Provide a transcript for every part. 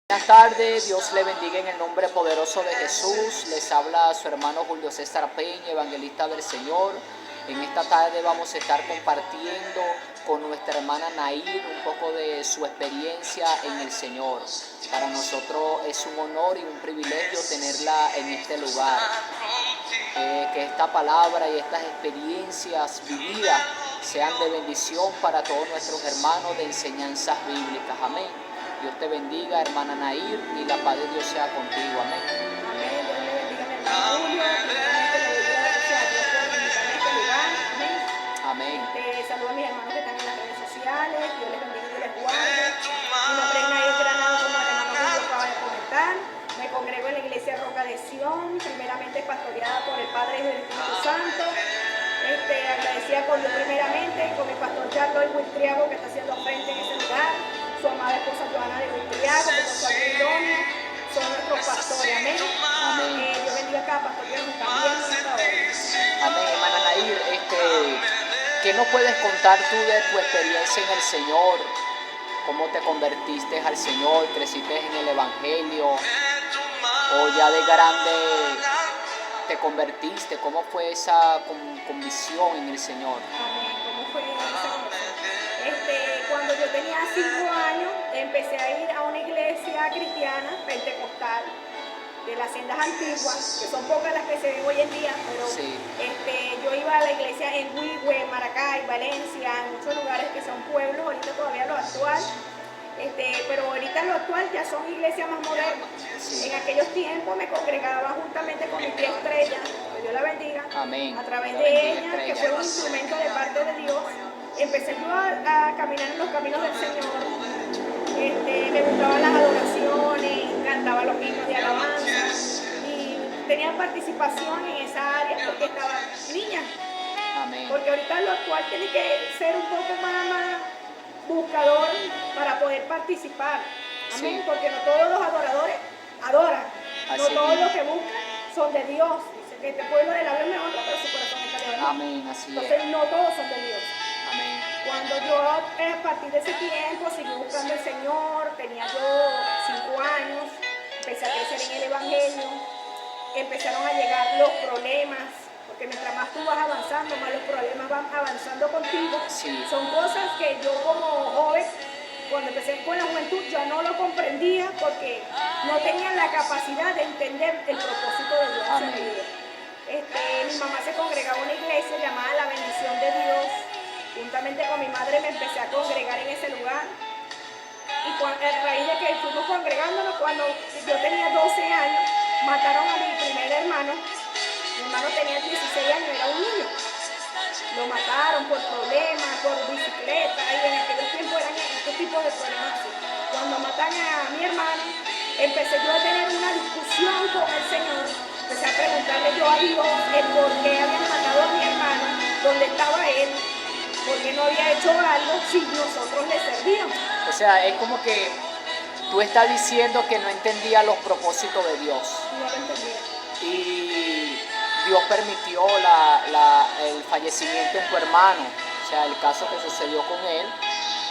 Buenas tardes, Dios le bendiga en el nombre poderoso de Jesús. Les habla su hermano Julio César Peña, evangelista del Señor. En esta tarde vamos a estar compartiendo con nuestra hermana Nair un poco de su experiencia en el Señor. Para nosotros es un honor y un privilegio tenerla en este lugar. Que esta palabra y estas experiencias vividas sean de bendición para todos nuestros hermanos de enseñanzas bíblicas. Amén. Dios te bendiga, hermana Nair, y la paz de Dios sea contigo. Amén. Amén. Dios le bendiga, mi hermano Julio. Primeramente le doy gracias a Dios por invitarme a este lugar. Amén. Amén. Saludo a mis hermanos que están en las redes sociales. Dios les bendiga y les guarde. Mi nombre es Nair Granado, como el hermano Julio acaba de comentar. Me congrego en la iglesia Roca de Sion, primeramente pastoreada por el Padre y el Espíritu Santo. Agradecida con Dios primeramente y con mi pastor Charlois Buitriago, que está haciendo frente en ese lugar. Su amada esposa Joana de Buitriago, con su idónea, son nuestros pastores. Amén. Amén. Dios bendiga a cada pastor que nos está viendo en esta hora. Amén, hermana Nair. ¿Qué nos puedes contar tú de tu experiencia en el Señor? ¿Cómo te convertiste al Señor? ¿Creciste en el Evangelio? ¿O ya de grande te convertiste? ¿Cómo fue esa convicción en el Señor? Amén. ¿Cómo fue esa conversión? Cuando yo tenía 5 años, empecé a ir a una iglesia cristiana pentecostal de las haciendas antiguas, que son pocas las que se ven hoy en día, pero Sí. yo iba a la iglesia en Huigüe, Maracay, Valencia, en muchos lugares que son pueblos, ahorita todavía lo actual, pero ahorita lo actual ya son iglesias más modernas. Sí. En aquellos tiempos me congregaba juntamente con mi tía Estrella, que Dios la bendiga, Amén. a través La de bendiga, ella, que Estrella. fue un instrumento de parte de Dios. Empecé yo a caminar en los caminos del Señor. Me gustaban las adoraciones, cantaba los himnos de alabanza y tenía participación en esa área porque estaba niña. Amén. Porque ahorita lo actual tiene que ser un poco más buscador para poder participar. Amén. Sí. Porque no todos los adoradores adoran. No Así todos mismo. los que buscan son de Dios. Dice que este pueblo de labios me honra, pero su corazón está lejos de mí. Amén, así es. Entonces no todos son de Dios. Amén. Cuando yo a partir de ese tiempo seguí buscando al Señor, tenía yo 5 años, empecé a crecer en el Evangelio, empezaron a llegar los problemas, porque mientras más tú vas avanzando, más los problemas van avanzando contigo. Sí. Son cosas que yo como joven, cuando empecé con la juventud, ya no lo comprendía porque no tenía la capacidad de entender el propósito de Dios en mi vida. Mi mamá se congregaba en una iglesia llamada La Bendición de Dios. Juntamente con mi madre me empecé a congregar en ese lugar. Y a raíz de que fuimos congregándonos, cuando yo tenía 12 años, mataron a mi primer hermano. Mi hermano tenía 16 años, era un niño. Lo mataron por problemas, por bicicleta, y en aquellos tiempos eran estos tipos de problemas así. Cuando matan a mi hermano, empecé yo a tener una discusión con el Señor. Empecé a preguntarle yo a Dios el por qué habían matado a mi hermano, dónde estaba él, por qué no había hecho algo si nosotros le servíamos. O sea, es como que tú estás diciendo que no entendía los propósitos de Dios. No lo entendía. Y Dios permitió el fallecimiento de tu hermano, o sea, el caso que sucedió con él,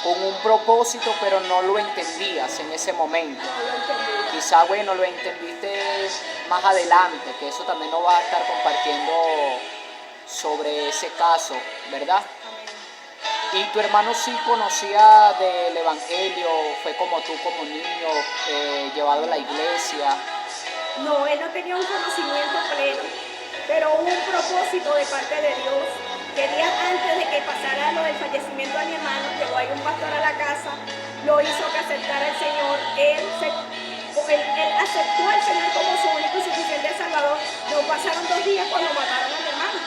con un propósito, pero no lo entendías en ese momento. No lo entendía. Quizá, bueno, lo entendiste más adelante, que eso también nos va a estar compartiendo sobre ese caso, ¿verdad? Amén. Y tu hermano sí conocía del Evangelio, fue como tú como niño, llevado a la iglesia. No, él no tenía un conocimiento pleno, pero hubo un propósito de parte de Dios. Que días antes de que pasara lo del fallecimiento de mi hermano, llegó ahí un pastor a la casa, lo hizo que aceptara al Señor. Él aceptó al Señor como su único y suficiente Salvador. No pasaron 2 días cuando mataron a mi hermano.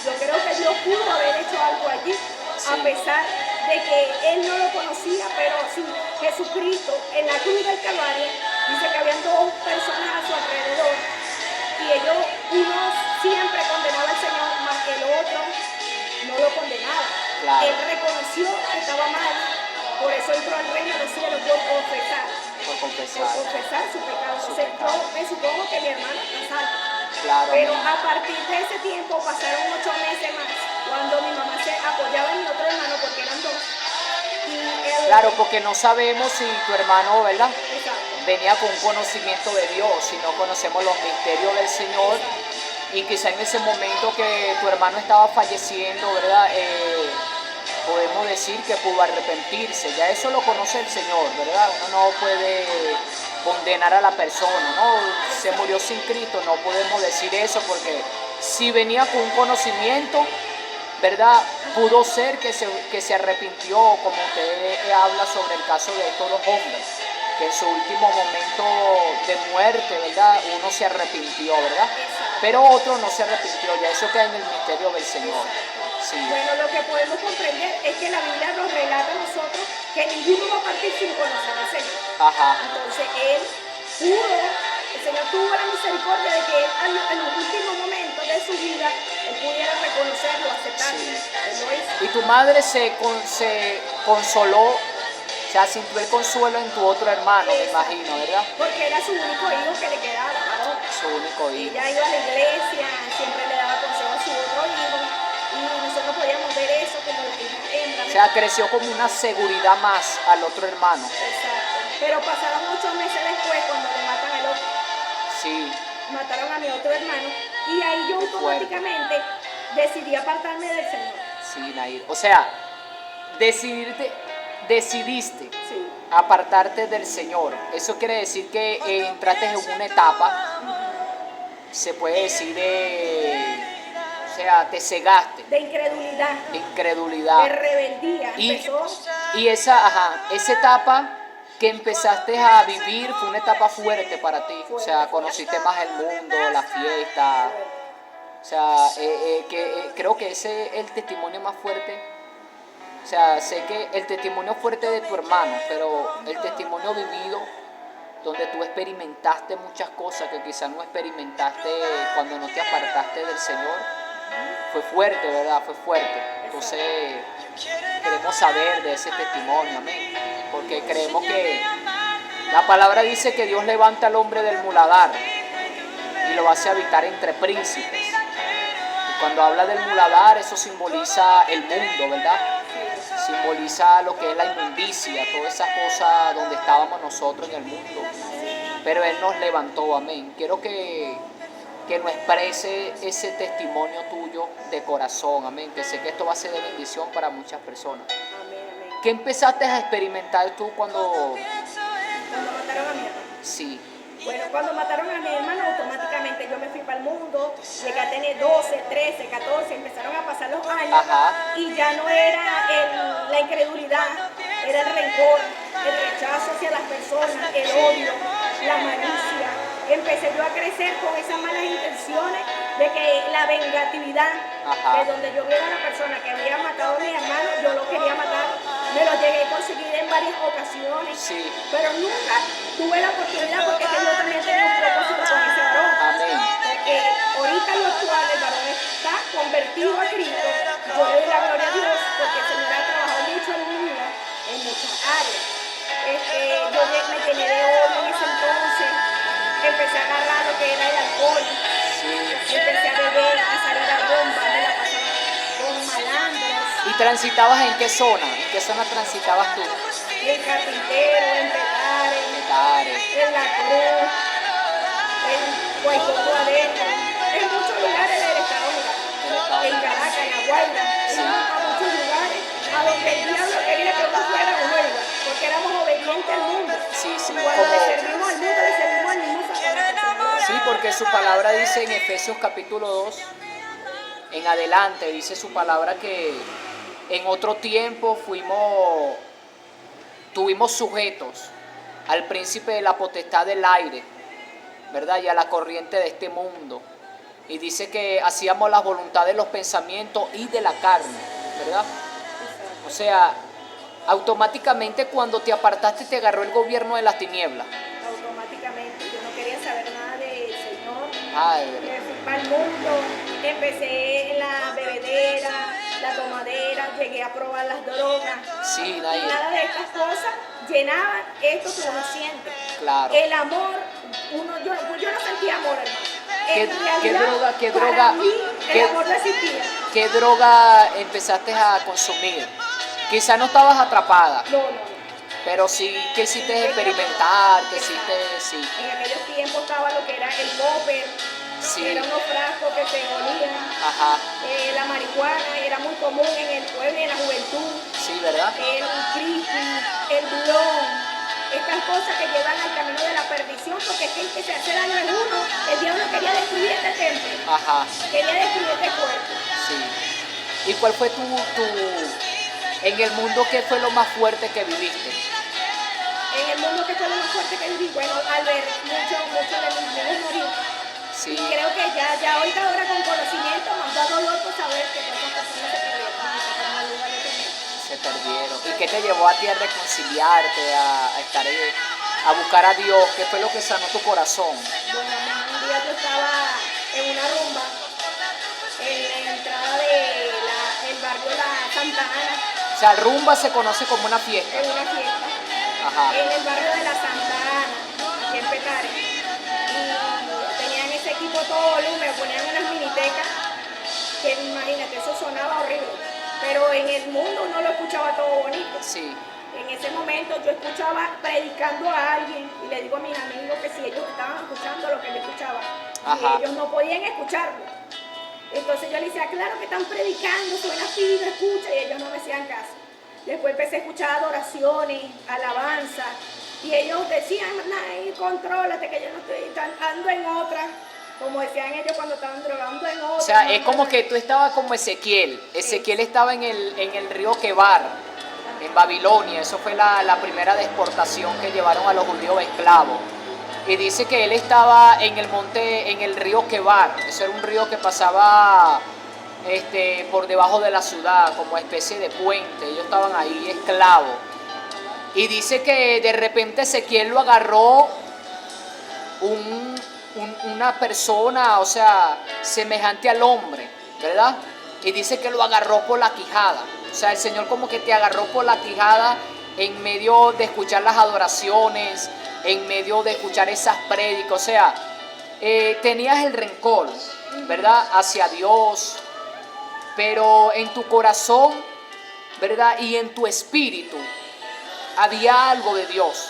Yo creo que Dios pudo haber hecho algo allí, a pesar de que él no lo conocía, pero sí, Jesucristo en la cruz del Calvario dice que habían 2 personas a su alrededor y uno siempre condenaba al Señor, más que el otro no lo condenaba. Claro. Él reconoció que estaba mal, por eso entró al reino de los cielos por confesar su pecado. Entonces yo me supongo que mi hermano está salvo. Claro. Pero a partir de ese tiempo pasaron 8 meses más, cuando mi mamá se apoyaba en mi otro hermano, porque eran 2. Claro, porque no sabemos si tu hermano, ¿verdad?, Exacto. venía con un conocimiento de Dios, sino conocemos los misterios del Señor. Y quizá en ese momento que tu hermano estaba falleciendo, ¿verdad? Podemos decir que pudo arrepentirse. Ya eso lo conoce el Señor, ¿verdad? Uno no puede condenar a la persona, ¿no? Se murió sin Cristo, no podemos decir eso porque si venía con un conocimiento, ¿verdad? Pudo ser que se arrepintió, como usted habla sobre el caso de estos dos hombres, que en su último momento de muerte, ¿verdad? Uno se arrepintió, ¿verdad? Pero otro no se arrepintió, ya eso queda en el misterio del Señor. Sí. Bueno, lo que podemos comprender es que la Biblia nos relata a nosotros que ninguno va a partir sin conocer al Señor. Ajá. Entonces el Señor tuvo la misericordia de que él en los últimos momentos de su vida, él pudiera reconocerlo, aceptarlo. Sí. Él lo hizo. Y tu madre se consoló, o sea, sintió el consuelo en tu otro hermano, me imagino, ¿verdad? Porque era su único hijo que le quedaba, ¿no? Su único hijo. Ella iba a la iglesia, siempre le daba consejo a su otro hijo, y nosotros podíamos ver eso como la hija hembra. O sea, creció como una seguridad más al otro hermano. Exacto. Pero pasaron muchos meses después cuando le matan al otro. Sí. Mataron a mi otro hermano, y ahí yo automáticamente decidí apartarme del Señor. Sí, Nair. O sea, decidiste Sí. apartarte del Señor. Eso quiere decir que entraste en una etapa, se puede decir, o sea, te cegaste, De incredulidad, de incredulidad. de rebeldía. Y Empezó esa etapa que empezaste a vivir fue una etapa fuerte para ti. O sea, conociste más el mundo, la fiesta. O sea, creo que ese es el testimonio más fuerte. O sea, sé que el testimonio fuerte de tu hermano, pero el testimonio vivido, donde tú experimentaste muchas cosas que quizás no experimentaste cuando no te apartaste del Señor, fue fuerte, ¿verdad? Fue fuerte. Entonces, queremos saber de ese testimonio, amén. Porque creemos que la palabra dice que Dios levanta al hombre del muladar y lo hace habitar entre príncipes. Y cuando habla del muladar, eso simboliza el mundo, ¿verdad? Simboliza lo que es la inmundicia, todas esas cosas donde estábamos nosotros en el mundo. Pero Él nos levantó, amén. Quiero que nos exprese ese testimonio tuyo de corazón, amén. Que sé que esto va a ser de bendición para muchas personas. amén, amén. ¿Qué empezaste a experimentar tú cuando... Cuando mataron a mi hermano. Sí, Bueno, cuando mataron a mi hermano, automáticamente yo me fui para el mundo, llegué a tener 12, 13, 14, empezaron a pasar los años. Ajá. Y ya no era la incredulidad, era el rencor, el rechazo hacia las personas, el odio, la malicia. Empecé yo a crecer con esas malas intenciones de que la vengatividad, Ajá. de donde yo viera a la persona que había matado a mi hermano, yo lo quería matar. Me lo llegué a conseguir en varias ocasiones, Sí. pero nunca tuve la oportunidad porque es que yo también tenía un propósito con ese varón. Amén. Porque ahorita lo actual, el varón está convertido a Cristo. Yo le doy la gloria a Dios porque el Señor ha trabajado mucho en mi vida, en muchas áreas. Yo me llené de odio en ese entonces, empecé a agarrar lo que era el alcohol, Sí. empecé a beber, a salir a rumba, me la pasaba con malandros, ¿Y transitabas en qué zona? ¿En qué zona transitabas tú? en Carpintero, en Petare, Dale. en La Cruz, en Guaycoco Adentro, en muchos lugares del estado Miranda, en Caracas, en La Guaira, Sí. a muchos lugares a donde el diablo quería que uno fuera uno iba, porque éramos obedientes al mundo. Sí, sí, Cuando le como... servimos al mundo, le servimos al mismo Satanás. Sí, porque su palabra dice en Efesios capítulo 2, en adelante, dice su palabra que en otro tiempo tuvimos sujetos al príncipe de la potestad del aire, ¿verdad? Y a la corriente de este mundo. Y dice que hacíamos la voluntad de los pensamientos y de la carne, ¿verdad? O sea, automáticamente cuando te apartaste te agarró el gobierno de las tinieblas. Automáticamente, yo no quería saber nada del Señor. Padre. Me fui para el mundo, empecé en la bebedera, la tomadera, llegué a probar las drogas. Sí, Y Nair. nada de estas cosas llenaban esto que uno siente. Claro. El amor, yo no sentía amor, hermano. ¿Qué realidad, droga, para mí, qué- el amor no existía. ¿Qué droga empezaste a consumir? Quizá no estabas atrapada, No. Pero sí, ¿qué hiciste experimentar? ¿Qué hiciste? Sí, En aquellos tiempos estaba lo que era el popper, sí, que eran unos frascos que se olían. ajá, La marihuana era muy común en el pueblo y en la juventud. sí, ¿verdad? El creepy, el blon, estas cosas que llevan al camino de la perdición, porque es que el que se hace daño es uno. El diablo quería destruir este templo, Ajá, quería destruir este cuerpo. sí. ¿Y cuál fue en el mundo, qué fue lo más fuerte que viviste? En el mundo que fue lo más fuerte que viví, bueno, al ver mucho de mis amigos morir. Sí, Y creo que ya ahorita ahora con conocimiento me ha dado dolor por saber que todas esas personas se perdieron y se fueron al lugar de Dios. se perdieron. ¿Y qué te llevó a ti a reconciliarte, a estar, a buscar a Dios? ¿Qué fue lo que sanó tu corazón? Bueno, un día yo estaba en una rumba en la entrada del barrio La Santa Ana, O sea, rumba se conoce como una fiesta. en una fiesta, Ajá, en el barrio de La Santa Ana, aquí en Petare. Y tenían ese equipo a todo volumen, ponían unas minitecas, que imagínate, eso sonaba horrible. Pero en el mundo uno lo escuchaba todo bonito. sí, En ese momento yo escuchaba predicando a alguien y le digo a mis amigos que si ellos estaban escuchando lo que yo escuchaba, Ajá. y ellos no podían escucharlo. Entonces yo le decía, claro que están predicando, suena fino, escucha, y ellos no me hacían caso. Después empecé a escuchar adoraciones, alabanza, y ellos decían, Nay, contrólate, que yo no estoy ando en otra, como decían ellos cuando estaban drogando en otra. o sea, es como que tú estabas como Ezequiel. Ezequiel estaba en el río Quebar, en Babilonia. Eso fue la primera deportación que llevaron a los judíos esclavos. Y dice que él estaba en el monte, en el río Quebar. Ese era un río que pasaba por debajo de la ciudad, como especie de puente. Ellos estaban ahí esclavos. Y dice que de repente Ezequiel lo agarró una persona, o sea, semejante al hombre, ¿verdad? Y dice que lo agarró por la quijada. O sea, el Señor como que te agarró por la quijada en medio de escuchar las adoraciones, en medio de escuchar esas prédicas. O sea, tenías el rencor, ¿verdad? Hacia Dios, pero en tu corazón, ¿verdad? Y en tu espíritu había algo de Dios.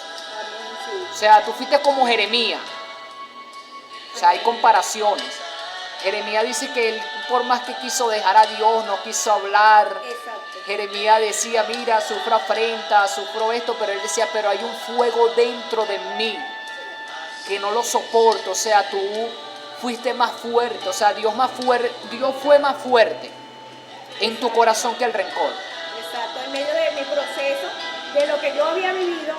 O sea, tú fuiste como Jeremías. O sea, hay comparaciones. Jeremías dice que él, por más que quiso dejar a Dios, no quiso hablar. Exacto. Jeremías decía, mira, sufro afrenta, sufro esto, pero él decía, pero hay un fuego dentro de mí que no lo soporto. O sea, tú fuiste más fuerte, o sea, Dios fue más fuerte en tu corazón que el rencor. Exacto, en medio de mi proceso, de lo que yo había vivido,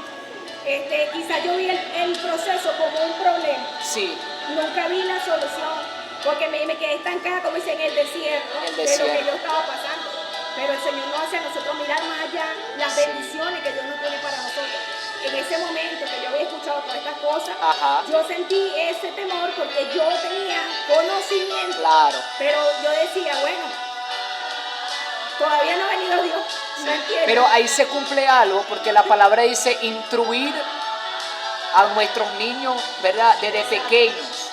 quizás yo vi el proceso como un problema. Sí, Nunca vi la solución, porque me quedé estancada, como dice, en el desierto, En el de lo desierto. que yo estaba pasando. Pero el Señor nos hace a nosotros mirar más allá las bendiciones que Dios nos tiene para nosotros. En ese momento que yo había escuchado todas estas cosas, Ajá. yo sentí ese temor porque yo tenía conocimiento. claro. Pero yo decía, bueno, todavía no ha venido Dios, no entiendo. Pero ahí se cumple algo, porque la palabra dice instruir a nuestros niños, ¿verdad? Desde pequeños,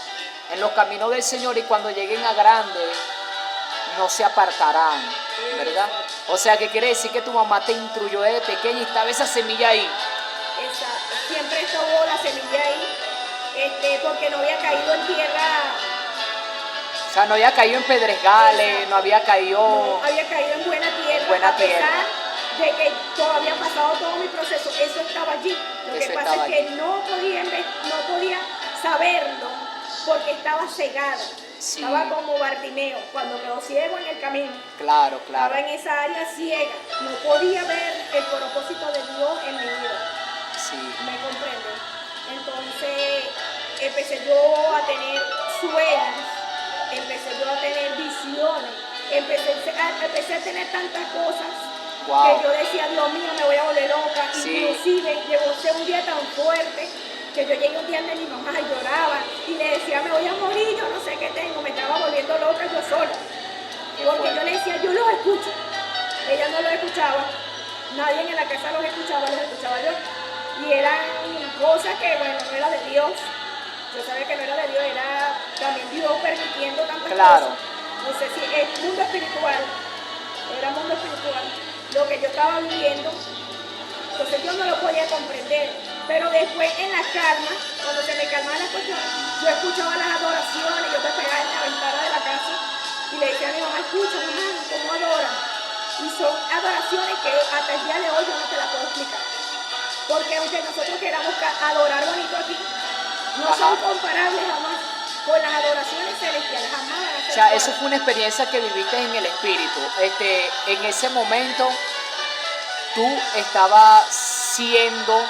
en los caminos del Señor, y cuando lleguen a grandes, no se apartarán, ¿verdad? O sea, que quiere decir que tu mamá te instruyó desde pequeña y estaba esa semilla ahí. Exacto, siempre estuvo la semilla ahí, porque no había caído en tierra, O sea, no había caído en pedregales, no había caído... no había caído en buena tierra, Buena a pesar tierra. de que todavía pasado todo mi proceso, eso estaba allí. Lo Eso que pasa estaba es que no podía saberlo porque estaba cegada. Sí. Estaba como Bartimeo, cuando quedó ciego en el camino. Claro, claro. Estaba en esa área ciega, no podía ver el propósito de Dios en mi vida. Sí. ¿Me comprenden? Entonces empecé yo a tener sueños, empecé yo a tener visiones, empecé a tener tantas cosas Wow. que yo decía, Dios mío, me voy a volver loca. Sí. Inclusive llegó a ser un día tan fuerte que yo llegué un día de mi mamá y lloraba y le decía, me voy a morir, yo no sé qué tengo, me estaba volviendo loca yo sola. Porque yo le decía, yo los escucho. Ella no los escuchaba, nadie en la casa los escuchaba yo. Y eran cosas que, bueno, no era de Dios. Yo sabía que no era de Dios, era también Dios permitiendo tantas Claro. cosas. No sé si es mundo espiritual, era mundo espiritual. Lo que yo estaba viviendo, Entonces yo no lo podía comprender. Pero después en la calma, cuando se me calmaban las cuestiones, yo escuchaba las adoraciones, yo me pegaba en la ventana de la casa y le decía a mi mamá, escucha mamá, cómo adoran. Y son adoraciones que hasta el día de hoy yo no te las puedo explicar. Porque aunque nosotros queramos adorar bonito aquí, no son comparables jamás con las adoraciones celestiales, jamás van a ser. O sea, eso fue una experiencia que viviste en el espíritu. En ese momento tú estabas siendo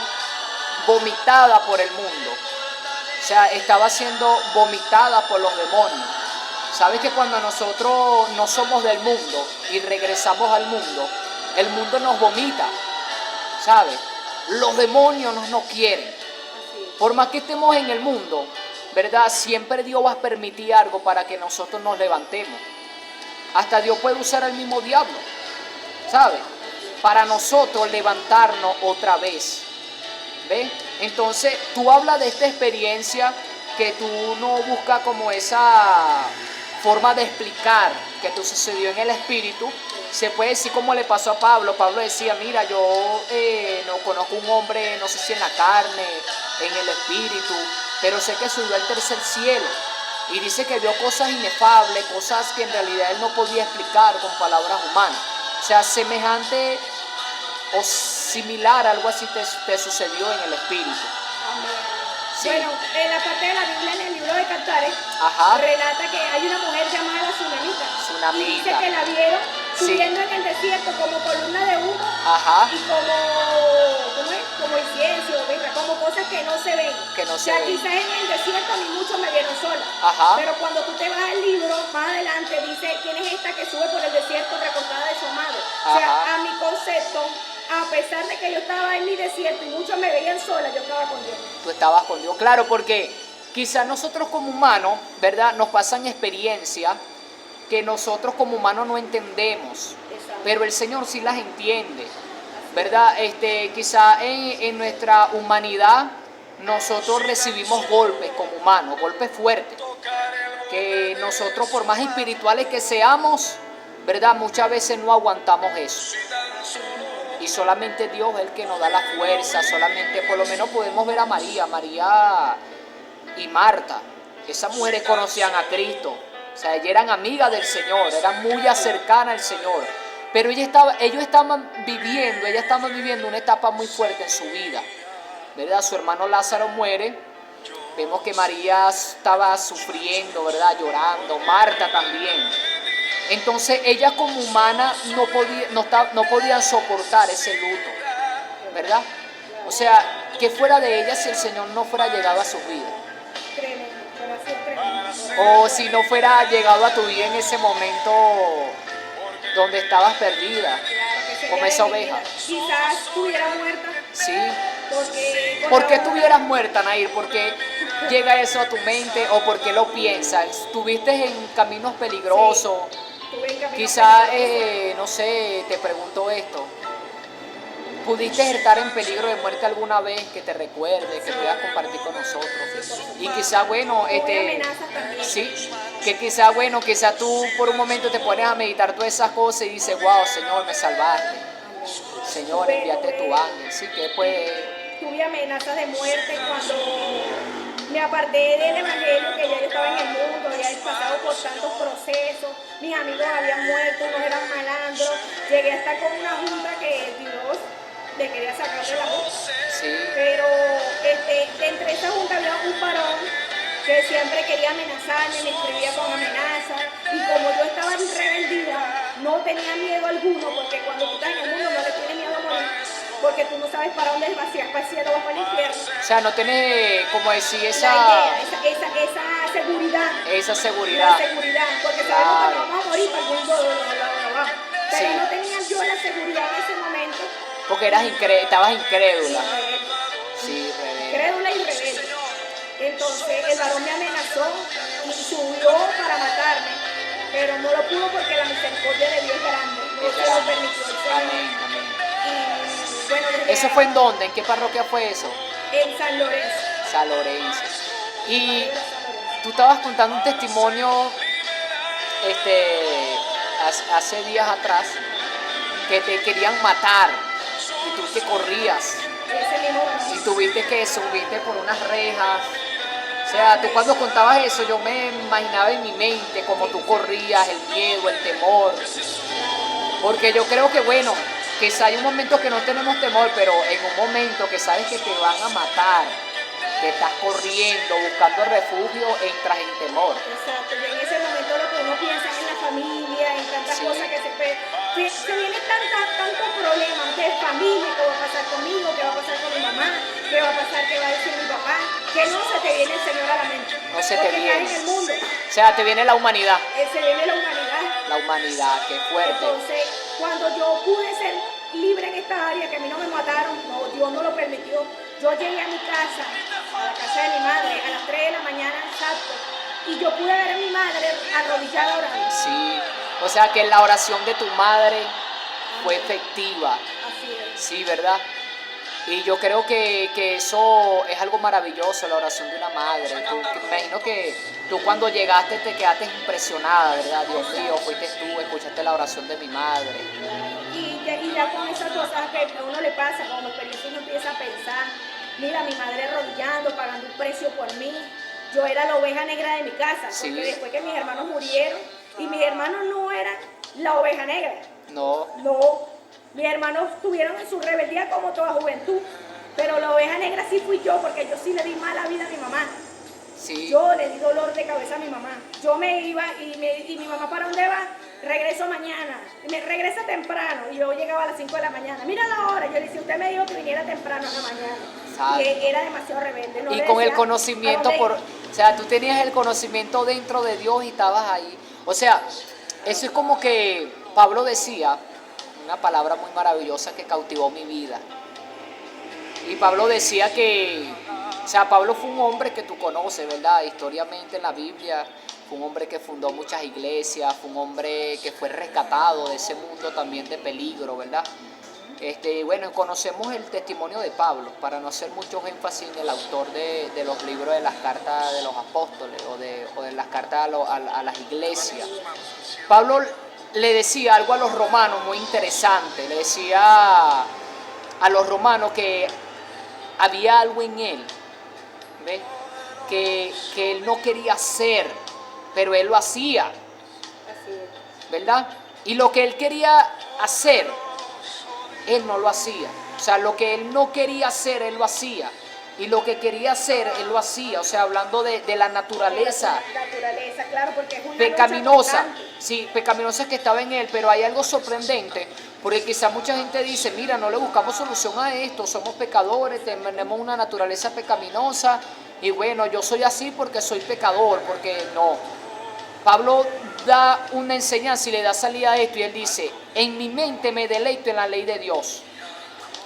vomitada por el mundo. O sea, estaba siendo vomitada por los demonios. Sabes que cuando nosotros no somos del mundo y regresamos al mundo, el mundo nos vomita. ¿Sabes? Los demonios no nos quieren. Por más que estemos en el mundo, ¿verdad? Siempre Dios va a permitir algo para que nosotros nos levantemos. Hasta Dios puede usar al mismo diablo, ¿sabes? Para nosotros levantarnos otra vez. ¿Ves? Entonces, tú hablas de esta experiencia que tú no buscas como esa forma de explicar que te sucedió en el espíritu. Se puede decir como le pasó a Pablo. Pablo decía, mira, yo no conozco un hombre, no sé si en la carne, en el espíritu, pero sé que subió al tercer cielo. Y dice que vio cosas inefables, cosas que en realidad él no podía explicar con palabras humanas. O sea, semejante o similar, algo así te sucedió en el espíritu. Amén. Sí. Bueno, en la parte de la Biblia, en el libro de Cantares, relata que hay una mujer llamada la Tsunamita. Y dice que la vieron subiendo en el desierto como columna de humo y como incienso, ¿verdad? Como cosas que no se ven. Quizás en el desierto ni muchos me vieron sola. Pero cuando tú te vas al libro, más adelante dice quién es esta que sube por el desierto recostada de su amado. O sea, a mi concepto, a pesar de que yo estaba en mi desierto y muchos me veían sola, yo estaba con Dios. Tú estabas con Dios, claro, porque quizás nosotros como humanos, ¿verdad? Nos pasan experiencias que nosotros como humanos no entendemos. Exacto. Pero el Señor sí las entiende, ¿verdad? Quizás en nuestra humanidad nosotros recibimos golpes como humanos, golpes fuertes, que nosotros por más espirituales que seamos, ¿verdad? Muchas veces no aguantamos eso. Y solamente Dios es el que nos da la fuerza, solamente por lo menos podemos ver a María y Marta. Esas mujeres conocían a Cristo, o sea, ellas eran amigas del Señor, eran muy cercanas al Señor. Pero ellas estaban viviendo una etapa muy fuerte en su vida, ¿verdad? Su hermano Lázaro muere, vemos que María estaba sufriendo, ¿verdad? Llorando, Marta también. Entonces ellas como humanas no podían soportar ese luto, ¿verdad? O sea, que fuera de ellas si el Señor no fuera llegado a su vida. O si no fuera llegado a tu vida en ese momento donde estabas perdida, como esa oveja. Quizás estuviera muerta. Sí. ¿Por qué estuvieras muerta, Nair? ¿Por qué llega eso a tu mente o por qué lo piensas? ¿Estuviste en caminos peligrosos? Sí. Quizás, no sé, te pregunto esto. ¿Pudiste estar en peligro de muerte alguna vez que te recuerde, que puedas compartir con nosotros? Y quizás, bueno, sí, que quizás tú por un momento te pones a meditar todas esas cosas y dices, wow, Señor, me salvaste. Señor, envíate tu ángel. Sí, que puede. Tuve amenazas de muerte cuando me aparté del evangelio, que ya yo estaba en el mundo, había pasado por tantos procesos, mis amigos habían muerto, unos eran malandros, llegué a estar con una junta que Dios le quería sacar de la boca. Sí. Pero entre esa junta había un varón que siempre quería amenazarme, me escribía con amenazas, y como yo estaba en rebeldía, no tenía miedo alguno, porque cuando tú estás en el mundo no le tienes miedo a morir, porque tú no sabes para dónde vas, si vas para el cielo o vas para el infierno. O sea, no tenés, como decir, esa seguridad. Esa seguridad. La seguridad, porque sabemos que no vamos a morir, para el mundo no vamos. Pero no tenía yo la seguridad en ese momento. Porque estabas incrédula. Sí, rebelde. Incrédula y rebelde. Entonces el varón me amenazó y subió para matarme, pero no lo pudo porque la misericordia de Dios es grande. No se lo permitió el Señor. Amén, amén. Y bueno, ¿Eso fue en dónde? ¿En qué parroquia fue eso? En San Lorenzo. San Lorenzo. Y tú estabas contando un testimonio hace días atrás que te querían matar y tú que corrías Ese mismo y varón. tuviste que subirte por unas rejas. O sea, tú cuando contabas eso, yo me imaginaba en mi mente cómo tú corrías, el miedo, el temor. Porque yo creo que, bueno, quizá hay un momento que no tenemos temor, pero en un momento que sabes que te van a matar, que estás corriendo, buscando refugio, entras en temor. Exacto, y en ese momento lo que uno piensa es en la familia, en tantas Sí. cosas que se vienen tantos problemas de familia, qué va a pasar conmigo, qué va a pasar con mi mamá, qué va a pasar, qué va a decir mi papá, que no se te viene el Señor a la mente. No se te Porque estás viene. en el mundo, O sea, te viene la humanidad. se viene la humanidad. La humanidad, qué fuerte. Entonces, cuando yo pude ser libre en esta área, que a mí no me mataron, no, Dios no lo permitió, yo llegué a mi casa, a la casa de mi madre, a las 3 de la mañana exacto, y yo pude ver a mi madre arrodillada orando. Sí. O sea, que la oración de tu madre fue efectiva. Así es. Sí, ¿verdad? Y yo creo que eso es algo maravilloso, la oración de una madre. Me imagino que tú cuando llegaste te quedaste impresionada, ¿verdad? Dios mío, fuiste tú, escuchaste la oración de mi madre. Y ya con esas cosas que a uno le pasa, como experiencia uno empieza a pensar, mira, mi madre arrodillando, pagando un precio por mí, yo era la oveja negra de mi casa, Sí. porque después que mis hermanos murieron, y mis hermanos no eran la oveja negra, No, no, mis hermanos tuvieron en su rebeldía como toda juventud, pero la oveja negra sí fui yo, porque yo sí le di mala vida a mi mamá. sí. Yo le di dolor de cabeza a mi mamá. Yo me iba y mi mamá, ¿para dónde va? Regreso mañana. Me regresa temprano. Y yo llegaba a las 5 de la mañana. Mira la hora. Yo le decía, usted me dijo que viniera temprano en la mañana. Exacto. Y era demasiado rebelde. No Y le con el decía, conocimiento ¿a dónde o sea, tú tenías el conocimiento dentro de Dios y estabas ahí. O sea, eso es como que Pablo decía, una palabra muy maravillosa que cautivó mi vida. Y Pablo decía que, o sea, Pablo fue un hombre que tú conoces, ¿verdad? Historiamente en la Biblia, fue un hombre que fundó muchas iglesias, fue un hombre que fue rescatado de ese mundo también de peligro, ¿verdad? Bueno, conocemos el testimonio de Pablo, para no hacer mucho énfasis en el autor de los libros de las cartas de los apóstoles o de las cartas a las iglesias. Pablo le decía algo a los romanos muy interesante, le decía a los romanos que había algo en él, ¿ves? Que él no quería hacer, pero él lo hacía, Así es. ¿verdad? Y lo que él quería hacer, él no lo hacía. O sea, lo que él no quería hacer, él lo hacía. Y lo que quería hacer, él lo hacía. O sea, hablando de la naturaleza Naturaleza, claro, porque es una pecaminosa. lucha constante. Sí, pecaminosa que estaba en él, pero hay algo sorprendente. Porque quizá mucha gente dice, mira, no le buscamos solución a esto, somos pecadores, tenemos una naturaleza pecaminosa. Y bueno, yo soy así porque soy pecador, porque no. Pablo da una enseñanza y le da salida a esto y él dice, en mi mente me deleito en la ley de Dios,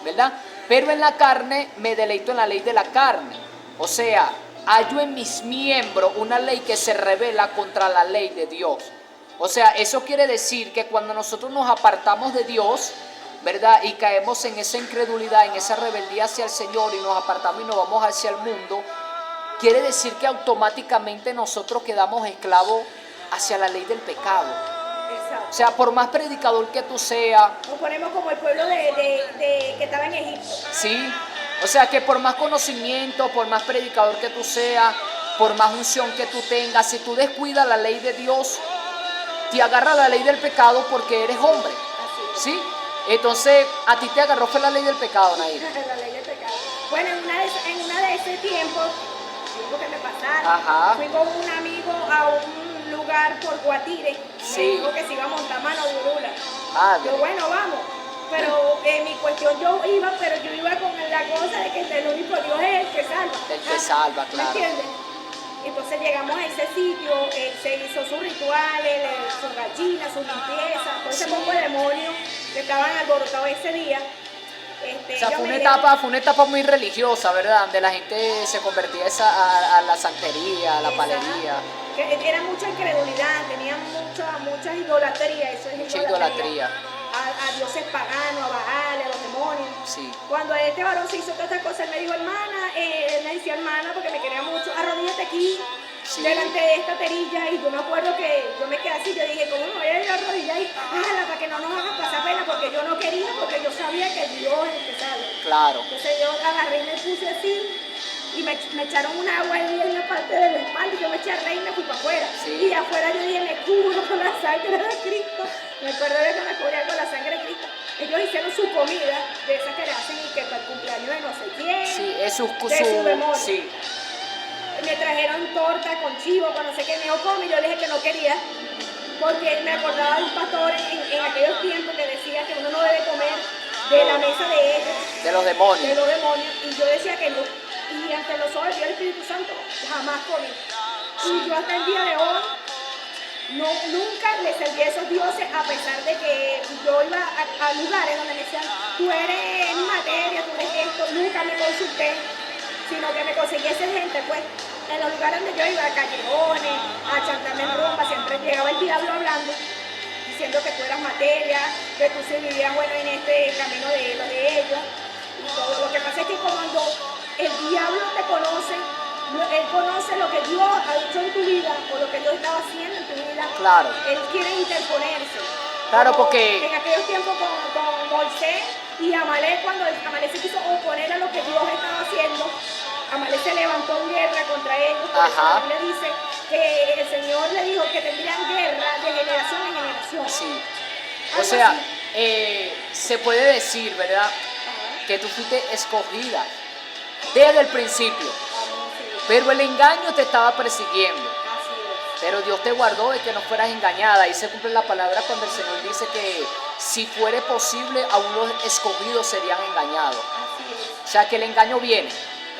¿verdad? Pero en la carne me deleito en la ley de la carne. O sea, hallo en mis miembros una ley que se revela contra la ley de Dios. O sea, eso quiere decir que cuando nosotros nos apartamos de Dios, ¿verdad? Y caemos en esa incredulidad, en esa rebeldía hacia el Señor y nos apartamos y nos vamos hacia el mundo, quiere decir que automáticamente nosotros quedamos esclavos hacia la ley del pecado. Exacto. O sea, por más predicador que tú seas, Nos ponemos como el pueblo que estaba en Egipto. ¿sí? O sea, que por más conocimiento, por más predicador que tú seas, por más unción que tú tengas, si tú descuidas la ley de Dios, te agarra la ley del pecado porque eres hombre, Así es. ¿sí? Entonces, a ti te agarró fue la ley del pecado, Nair. La ley del pecado. Bueno, en una de ese tiempo que me pasaron, Ajá. fui con un amigo a un lugar por Guatire. Sí. Me dijo que se iba a montar mano durula. Madre. Yo, bueno, vamos. Pero en mi cuestión yo iba, pero yo iba con la cosa de que el único Dios es el que salva. El que salva, claro. ¿Me entiendes? Entonces llegamos a ese sitio, él se hizo sus rituales, sus gallinas, sus limpiezas, todo ese Sí. poco de demonios que estaban alborotados ese día. O sea, fue una etapa muy religiosa, ¿verdad? Donde la gente se convertía a la santería, a la palería. Que era mucha incredulidad, tenían mucha idolatría, eso es Mucha idolatría. A dioses paganos, a Baal, a los demonios. Sí. Cuando este varón se hizo todas estas cosas, él me dijo, hermana, él me decía hermana porque me quería mucho, arrodíllate aquí, Sí. delante de esta terilla y yo me acuerdo que yo me quedé así, yo dije, ¿cómo me voy a ir a arrodillar y para que no nos hagan pasar pena? Porque yo no quería, porque yo sabía que Dios es el que sabe. Claro. Entonces yo agarré y me puse así y me echaron un agua ahí en la parte de la espalda y yo me eché a reír y me fui para afuera. Sí. Y afuera yo dije, me cubro con la sangre de Cristo. Me acuerdo de que me cubría con la sangre de Cristo. Ellos hicieron su comida, de esas que le hacen y que para el cumpleaños de no sé quién. Sí, es su demonio. sí. Me trajeron torta con chivo, con no sé qué, me dijo, come, y yo le dije que no quería, porque me acordaba de un pastor en aquellos tiempos que decía que uno no debe comer de la mesa de ellos, De los demonios. y yo decía que no, y ante los ojos del Espíritu Santo jamás comí. Y yo hasta el día de hoy nunca le serví a esos dioses, a pesar de que yo iba a lugares donde me decían, tú eres materia, tú eres esto, nunca me consulté, sino que me conseguiese gente, pues, en los lugares donde yo iba, a callejones, a chantarme en rumba, siempre llegaba el diablo hablando, diciendo que tú eras materia, que tú sí vivías bueno en este camino de ellos, y todo. Lo que pasa es que cuando el diablo te conoce, él conoce lo que Dios ha hecho en tu vida, o lo que Dios estaba haciendo en tu vida, Claro. él quiere interponerse. Claro, Como porque en aquellos tiempos con Moisés y Amalek, cuando Amalek se quiso oponer a lo que Dios estaba haciendo, Amalek se levantó en guerra contra ellos. Por eso la Biblia dice que el Señor le dijo que tendrían guerra de generación en generación. sí. O Algo sea, así. se puede decir, ¿verdad? Ajá. Que tú fuiste escogida desde el principio, Sí. pero el engaño te estaba persiguiendo. Así es. Pero Dios te guardó de que no fueras engañada. Y se cumple la palabra cuando el Señor dice que si fuere posible, aún los escogidos serían engañados. Así es. O sea que el engaño viene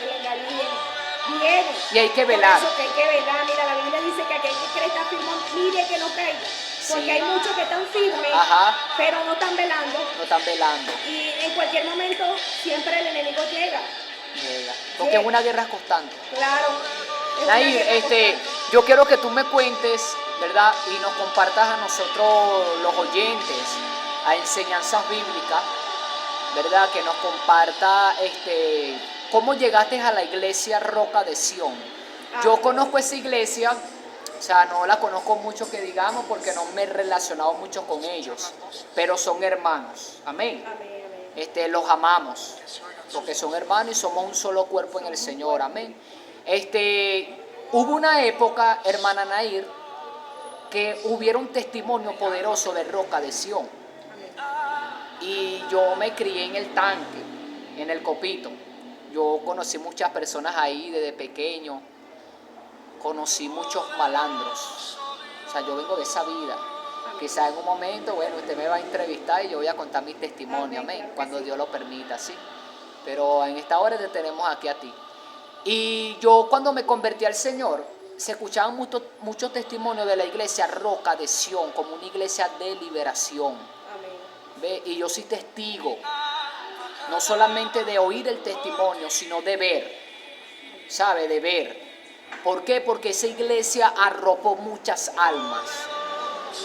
El engaño viene. y hay que velar. Por eso que hay que velar. Mira, la Biblia dice que aquel que cree está firme, mire que no caiga. Porque Sí. hay muchos que están firmes, Ajá. pero no están velando. No están velando. Y en cualquier momento siempre el enemigo llega. Porque es una guerra constante. Claro. Es una Nair, guerra constante. yo quiero que tú me cuentes, ¿verdad? Y nos compartas a nosotros, los oyentes, a enseñanzas bíblicas, ¿verdad? Que nos comparta cómo llegaste a la iglesia Roca de Sion. Yo conozco esa iglesia, o sea, no la conozco mucho que digamos porque no me he relacionado mucho con ellos, pero son hermanos. Amén. Amén, amén. Los amamos, porque son hermanos y somos un solo cuerpo en el Señor. Amén. Hubo una época, hermana Nair, que hubiera un testimonio poderoso de Roca de Sion. Y yo me crié en el tanque, en el Copito. Yo conocí muchas personas ahí desde pequeño. Conocí muchos malandros. O sea, yo vengo de esa vida. Quizá en un momento, bueno, usted me va a entrevistar y yo voy a contar mi testimonio, amén, cuando Dios lo permita, sí. Pero en esta hora te tenemos aquí a ti. Y yo cuando me convertí al Señor, se escuchaban muchos testimonios de la iglesia Roca de Sion, como una iglesia de liberación. Amén. ¿Ve? Y yo soy testigo, no solamente de oír el testimonio, sino de ver, ¿sabe? De ver. ¿Por qué? Porque esa iglesia arropó muchas almas,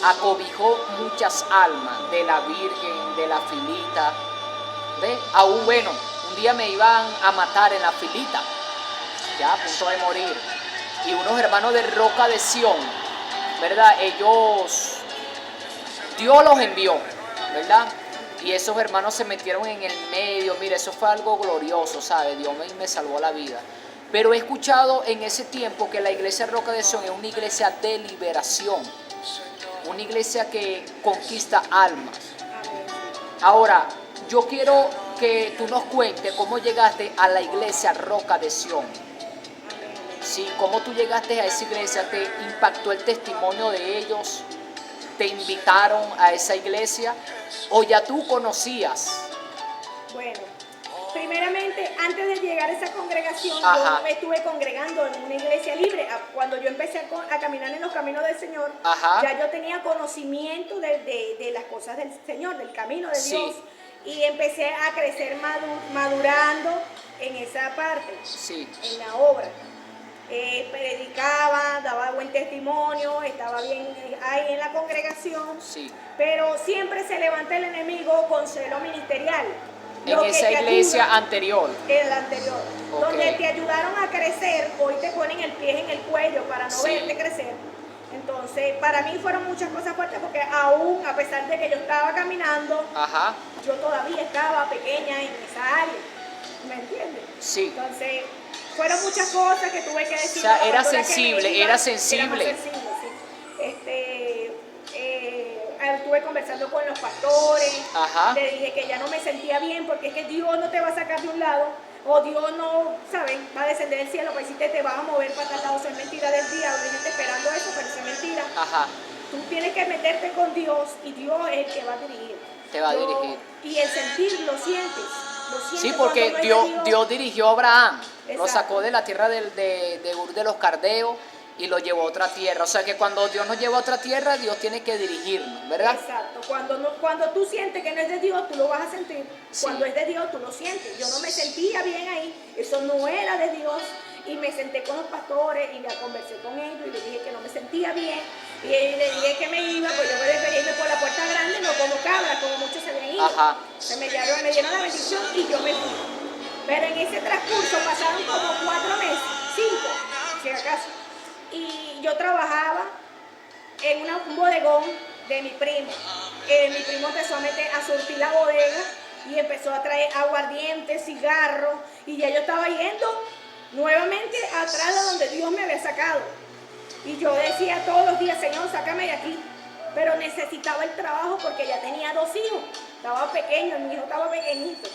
acobijó muchas almas de la Virgen, de la Filita. ¿Ve? Aún bueno, un día me iban a matar en la Filita, ya a punto de morir. Y unos hermanos de Roca de Sion, ¿verdad? Dios los envió, ¿verdad? Y esos hermanos se metieron en el medio. Mira, eso fue algo glorioso, ¿sabe? Dios me salvó la vida. Pero he escuchado en ese tiempo que la iglesia Roca de Sion es una iglesia de liberación, una iglesia que conquista almas. Ahora, yo quiero que tú nos cuentes cómo llegaste a la iglesia Roca de Sion. Sí, cómo tú llegaste a esa iglesia, te impactó el testimonio de ellos, te invitaron a esa iglesia o ya tú conocías. Bueno, primeramente, antes de llegar a esa congregación, Ajá. yo me estuve congregando en una iglesia libre. Cuando yo empecé a caminar en los caminos del Señor, Ajá. ya yo tenía conocimiento de las cosas del Señor, del camino de Sí. Dios. Y empecé a crecer madurando en esa parte, Sí, en la obra. Predicaba, daba buen testimonio, estaba bien ahí en la congregación, sí. pero siempre se levanta el enemigo con celo ministerial. En Lo que esa te iglesia ayuda, anterior. el anterior, Ok. donde te ayudaron a crecer, hoy te ponen el pie en el cuello para no Sí. verte crecer. Entonces, para mí fueron muchas cosas fuertes porque aún, a pesar de que yo estaba caminando, Ajá. yo todavía estaba pequeña en esa área. ¿Me entiendes? Sí. Entonces, fueron muchas cosas que tuve que decir. O sea, a la era pastora que me sensible, iba, era más sensible. sensible, sí. Estuve conversando con los pastores, Ajá. le dije que ya no me sentía bien porque es que Dios no te va a sacar de un lado o Dios no, ¿saben? Va a descender del cielo, pues si te vas a mover para tal lado, eso es mentira del diablo, hay gente esperando eso, pero eso es mentira. Ajá. Tú tienes que meterte con Dios y Dios es el que va a dirigir. Te va a dirigir. Y el sentir lo sientes. Sí, porque cuando no es de Dios dirigió a Abraham, lo Exacto. sacó de la tierra de Ur de los Cardeos y lo llevó a otra tierra. O sea que cuando Dios nos lleva a otra tierra, Dios tiene que dirigirnos, ¿verdad? Exacto. Cuando tú sientes que no es de Dios, tú lo vas a sentir. Sí. Cuando es de Dios, tú lo sientes. Yo no me sentía bien ahí, eso no era de Dios. Y me senté con los pastores y ya conversé con ellos y les dije que no me sentía bien. Y le dije que me iba, pues yo me prefería irme por la puerta grande, no como cabra, como muchos se habían ido. Ajá. Me dieron la bendición y yo me fui. Pero en ese transcurso pasaron como 4 meses, 5, si acaso. Y yo trabajaba en un bodegón de mi primo. Mi primo empezó a surtir la bodega y empezó a traer aguardiente, cigarros, y ya yo estaba yendo nuevamente atrás de donde Dios me había sacado. Y yo decía todos los días, Señor, sácame de aquí. Pero necesitaba el trabajo porque ya tenía 2 hijos. Estaba pequeño, mi hijo estaba pequeñito.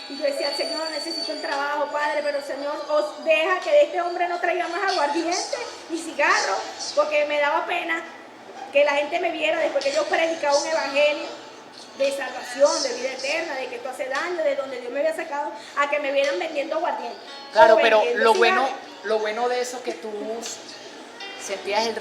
Y yo decía, Señor, necesito el trabajo, Padre, pero Señor, os deja que de este hombre no traiga más aguardiente ni cigarro, porque me daba pena que la gente me viera después que yo predicaba un evangelio de salvación, de vida eterna, de que esto hace daño, de donde Dios me había sacado, a que me vieran vendiendo aguardiente. Claro, o pero vendiendo cigarros. lo bueno de eso es que tú sentías el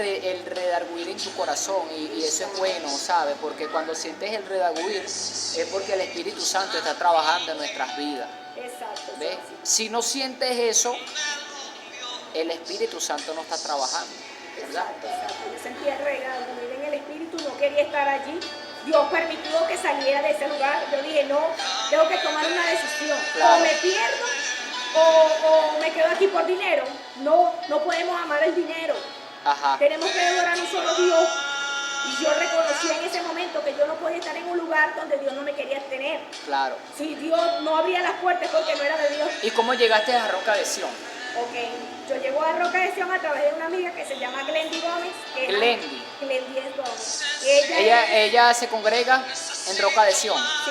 redarguir en tu corazón y eso es bueno, ¿sabes? Porque cuando sientes el redarguir es porque el Espíritu Santo está trabajando en nuestras vidas. Exacto. ¿Ves? Sí. Si no sientes eso, el Espíritu Santo no está trabajando, ¿verdad? Exacto. Yo sentía el redarguir en el espíritu, no quería estar allí. Dios permitió que saliera de ese lugar. Yo dije, no, tengo que tomar una decisión. Claro. O me pierdo o me quedo aquí por dinero. No podemos amar el dinero. Ajá. Tenemos que adorar a un solo Dios. Y yo reconocí en ese momento que yo no podía estar en un lugar donde Dios no me quería tener. Claro. Si Dios no abría las puertas porque no era de Dios. ¿Y cómo llegaste a Roca de Sion? Ok, yo llego a Roca de Sion a través de una amiga que se llama Glendy Gómez. Glendy. Glendy Gómez. Ella se congrega en Roca de Sion. Sí,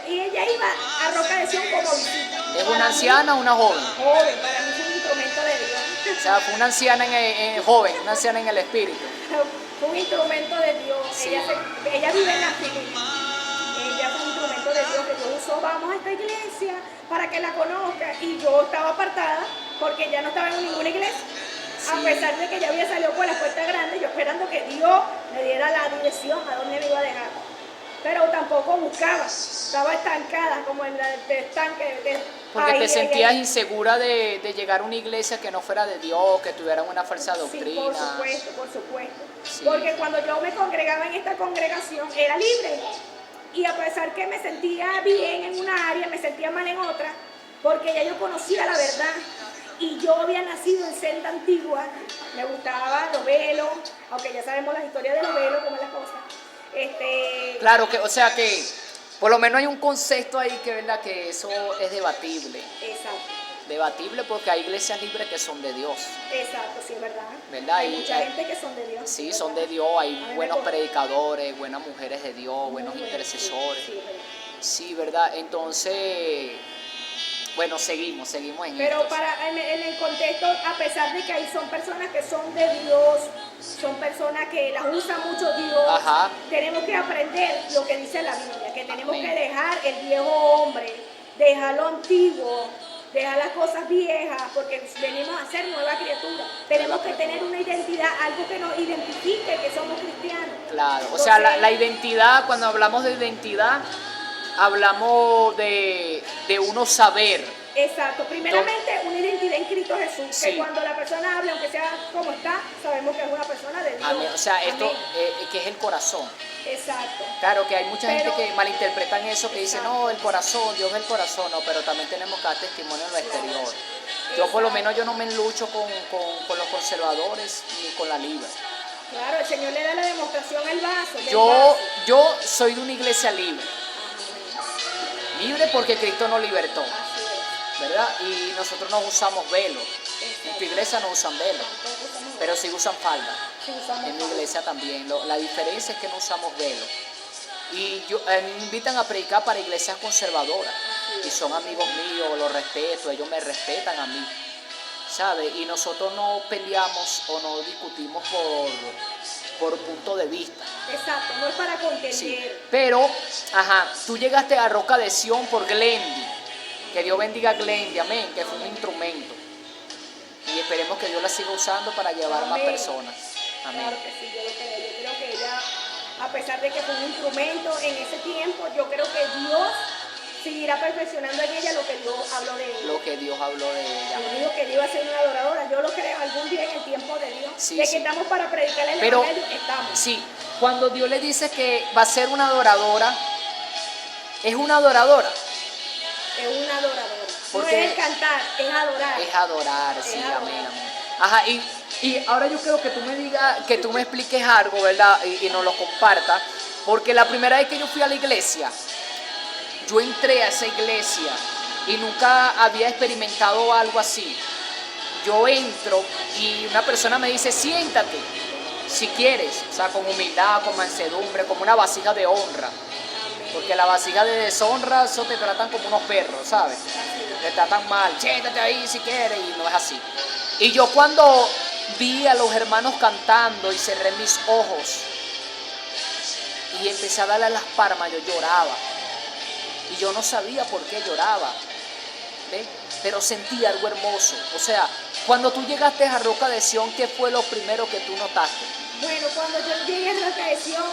ella iba a Roca de Sion como visita. ¿Es una anciana o una joven? Joven, para mí fue un instrumento de Dios. O sea, fue una anciana joven, una anciana en el espíritu. Fue un instrumento de Dios. Sí. Ella vive en la Filipinas. Ella fue un instrumento de Dios que Dios usó. Vamos a esta iglesia para que la conozca. Y yo estaba apartada porque ya no estaba en ninguna iglesia. Sí. A pesar de que ya había salido por la puerta grande, yo esperando que Dios me diera la dirección a dónde me iba a dejar. Pero tampoco buscaba. Estaba estancada como en el estanque. Porque te sentías insegura de llegar a una iglesia que no fuera de Dios, que tuvieran una falsa doctrina. Sí, por supuesto. Sí. Porque cuando yo me congregaba en esta congregación era libre. Y a pesar que me sentía bien en una área, me sentía mal en otra, porque ya yo conocía la verdad. Y yo había nacido en celda antigua, me gustaba los velos, aunque ya sabemos la historia de los velos, cómo es la cosa. Claro, o sea que por lo menos hay un concepto ahí que, ¿verdad? Que eso es debatible. Exacto. Debatible porque hay iglesias libres que son de Dios. Exacto, sí, es verdad. ¿Verdad? Hay mucha gente que son de Dios. Sí, ¿verdad? son de Dios, A hay mí me buenos consta. predicadores, buenas mujeres de Dios, buenos Muy bueno, intercesores. Sí, verdad. Sí, ¿verdad? Entonces, bueno, seguimos en Pero esto. en el contexto, a pesar de que ahí son personas que son de Dios, son personas que las usa mucho Dios, Ajá. tenemos que aprender lo que dice la Biblia, que tenemos Amén. que dejar el viejo hombre, dejar lo antiguo, dejar las cosas viejas, porque venimos a ser nueva criatura. Tenemos que tener una identidad, algo que nos identifique que somos cristianos. Claro, o Entonces, sea, la identidad, cuando hablamos de identidad, hablamos de uno saber. Exacto, primeramente una identidad en Cristo Jesús, Sí. que cuando la persona habla, aunque sea como está, sabemos que es una persona de Dios. Amén. O sea, esto Amén. que es el corazón. Exacto. Claro que hay mucha Pero- gente que malinterpretan eso, que dice, Exacto. no, el corazón, Dios ve el corazón, no, pero también tenemos que dar testimonio en lo exterior. Yo por lo Exacto. menos yo no me enlucho con los conservadores ni con la libre. Claro, el Señor le da la demostración al vaso. Del Yo, vaso. yo soy de una iglesia libre. Amén. Libre porque Cristo nos libertó, Así es. ¿verdad? Y nosotros no usamos velo. En tu Exacto. iglesia no usan velo, Tampoco usamos pero sí usan falda. sí usamos En mi falda. iglesia también. La diferencia es que no usamos velo. Y me invitan a predicar para iglesias conservadoras. Y son amigos míos, los respeto, ellos me respetan a mí. ¿Sabes? Y nosotros no peleamos o no discutimos por punto de vista. Exacto, no es para contender. Sí. Pero, tú llegaste a Roca de Sion por Glendy. Que Dios bendiga a Glendy, amén, que fue un instrumento. Y esperemos que Dios la siga usando para llevar más Amén. personas. Amén. Claro que sí, yo lo creo. Yo creo que ella, a pesar de que fue un instrumento en ese tiempo, yo creo que Dios seguirá perfeccionando en ella lo que Dios habló de ella. Lo que Dios habló de ella. Yo digo que Dios va a ser una adoradora. Yo lo creo algún día en el tiempo de Dios. Sí, de sí. que estamos para predicarle el Pero, evangelio, estamos. sí, cuando Dios le dice que va a ser una adoradora, es una adoradora. Es una adoradora. Porque no es cantar, es adorar. Es adorar, sí, Es adorar. amén, amén. Y ahora yo quiero que tú me digas, que tú me expliques algo, ¿verdad? Y nos lo compartas. Porque la primera vez que yo fui a la iglesia, yo entré a esa iglesia y nunca había experimentado algo así. Yo entro y una persona me dice, siéntate, si quieres, o sea, con humildad, con mansedumbre, como una vasija de honra. Amén. Porque la vasija de deshonra, eso te tratan como unos perros, ¿sabes? Te tratan mal, siéntate ahí si quieres, y no es así. Y yo cuando vi a los hermanos cantando y cerré mis ojos y empecé a darle las palmas, yo lloraba. Y yo no sabía por qué lloraba, ¿ves? Pero sentí algo hermoso. O sea, cuando tú llegaste a Roca de Sion, ¿qué fue lo primero que tú notaste? Bueno, cuando yo llegué a la tradición,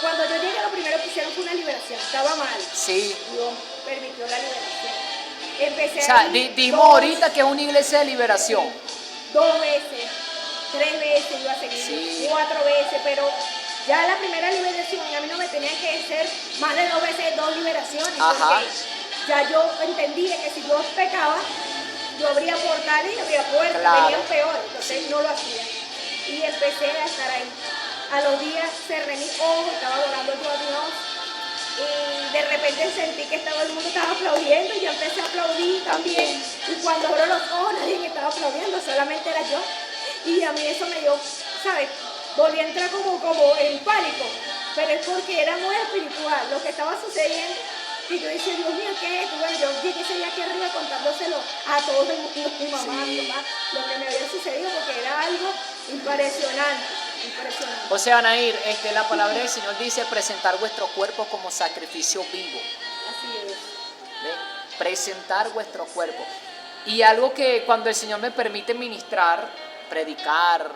cuando yo llegué, lo primero que hicieron fue una liberación. Estaba mal. Sí. Dios permitió la liberación. Empecé O sea, a ir dijimos ahorita que es una iglesia de liberación. 2 veces, 3 veces iba a seguir, Sí. 4 veces, pero ya la primera liberación, a mí no me tenían que hacer más de 2 veces, 2 liberaciones, Ajá. porque ya yo entendía que si yo pecaba, yo abría portales y abría puertas, Claro. venían peor, entonces no lo hacía. Y empecé a estar ahí. A los días cerré mis ojos, estaba adorando yo a Dios. Y de repente sentí que todo el mundo estaba aplaudiendo y yo empecé a aplaudir también. Y cuando abro los ojos nadie me estaba aplaudiendo, solamente era yo. Y a mí eso me dio, ¿sabes? Volví a entrar como en pánico, pero es porque era muy espiritual lo que estaba sucediendo. Y yo decía, Dios mío, ¿qué es esto? Bueno, yo llegué ese día aquí arriba contándoselo a todo el mundo, mi mamá, Sí. mi papá, lo que me había sucedido, porque era algo impresionante, impresionante. O sea, Anair, la palabra del Señor dice presentar vuestro cuerpo como sacrificio vivo. Así es. ¿Ve? Presentar vuestro cuerpo. Y algo que cuando el Señor me permite ministrar, predicar,